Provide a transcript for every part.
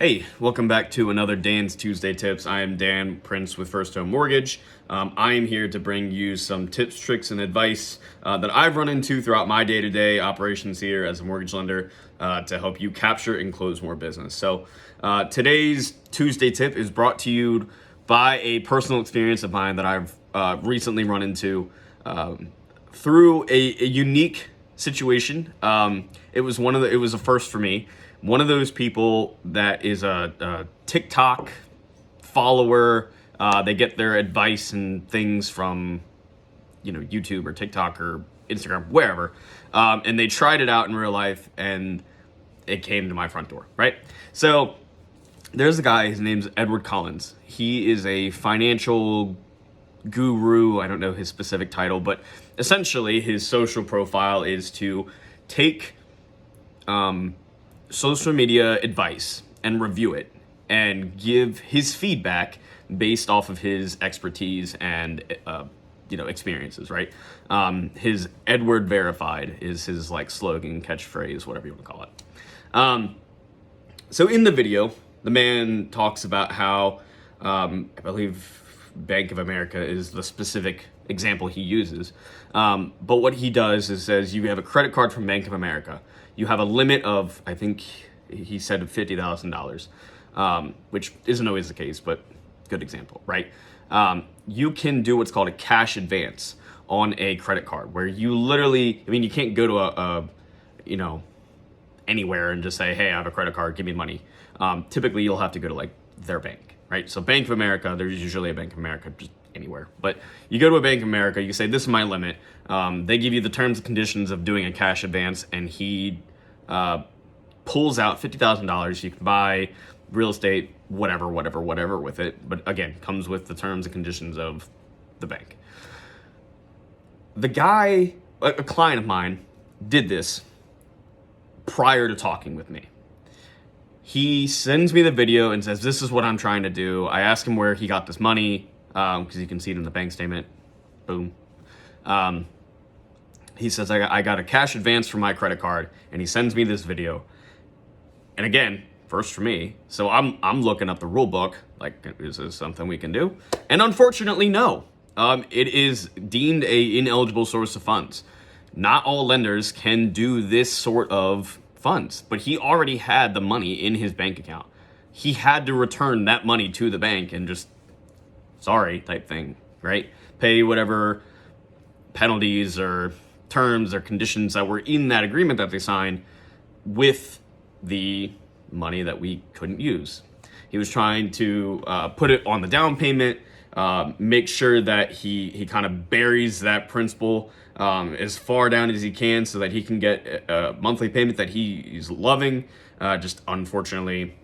Hey, welcome back to another Dan's Tuesday Tips. I am Dan Prince with First Home Mortgage. I am here to bring you some tips, tricks, and advice that I've run into throughout my day-to-day operations here as a mortgage lender to help you capture and close more business. So today's Tuesday tip is brought to you by a personal experience of mine that I've recently run into through a unique situation. It was a first for me. One of those people that is a TikTok follower. They get their advice and things from, YouTube or TikTok or Instagram, wherever. And they tried it out in real life and it came to my front door, right? So there's a guy, his name's Edward Collins. He is a financial guru. I don't know his specific title, but essentially his social profile is to take, social media advice and review it and give his feedback based off of his expertise and experiences, right? His Edward Verified is his slogan, catchphrase, whatever you want to call it. So in the video, the man talks about how I believe Bank of America is the specific example he uses. But what he does is says you have a credit card from Bank of America. You have a limit of, I think he said, $50,000, which isn't always the case, but good example, right? You can do what's called a cash advance on a credit card, where you literally, you can't go to anywhere and just say, hey, I have a credit card, give me money. Typically, you'll have to go to their bank, right? So Bank of America, there's usually a Bank of America just anywhere, but you go to a Bank of America, you say, this is my limit. They give you the terms and conditions of doing a cash advance, and he pulls out $50,000. You can buy real estate, whatever with it, but again, comes with the terms and conditions of the bank. The guy, a client of mine, did this prior to talking with me. He sends me the video and says, this is what I'm trying to do. I ask him where he got this money, because you can see it in the bank statement. Boom. He says, I got a cash advance from my credit card, and he sends me this video. And again, first for me. So I'm looking up the rule book, is this something we can do? And unfortunately, no. It is deemed a ineligible source of funds. Not all lenders can do this sort of funds, but he already had the money in his bank account. He had to return that money to the bank and just, sorry type thing, right? Pay whatever penalties or terms or conditions that were in that agreement that they signed with the money that we couldn't use. He was trying to put it on the down payment, make sure that he kind of buries that principal as far down as he can so that he can get a monthly payment that he is loving. Just unfortunately,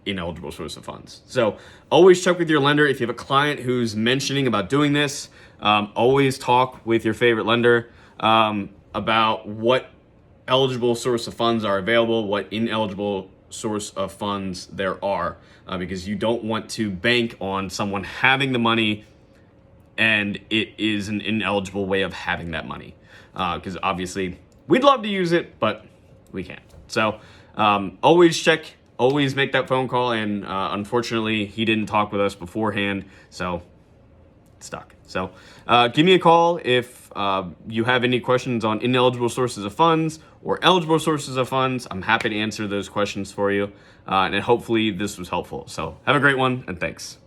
ineligible source of funds. So always check with your lender. If you have a client who's mentioning about doing this, always talk with your favorite lender about what eligible source of funds are available, what ineligible source of funds there are, because you don't want to bank on someone having the money and it is an ineligible way of having that money, because obviously we'd love to use it, but we can't. So always check, always make that phone call, and unfortunately he didn't talk with us beforehand, so stuck. So give me a call if you have any questions on ineligible sources of funds or eligible sources of funds. I'm happy to answer those questions for you, and hopefully this was helpful. So have a great one, and thanks.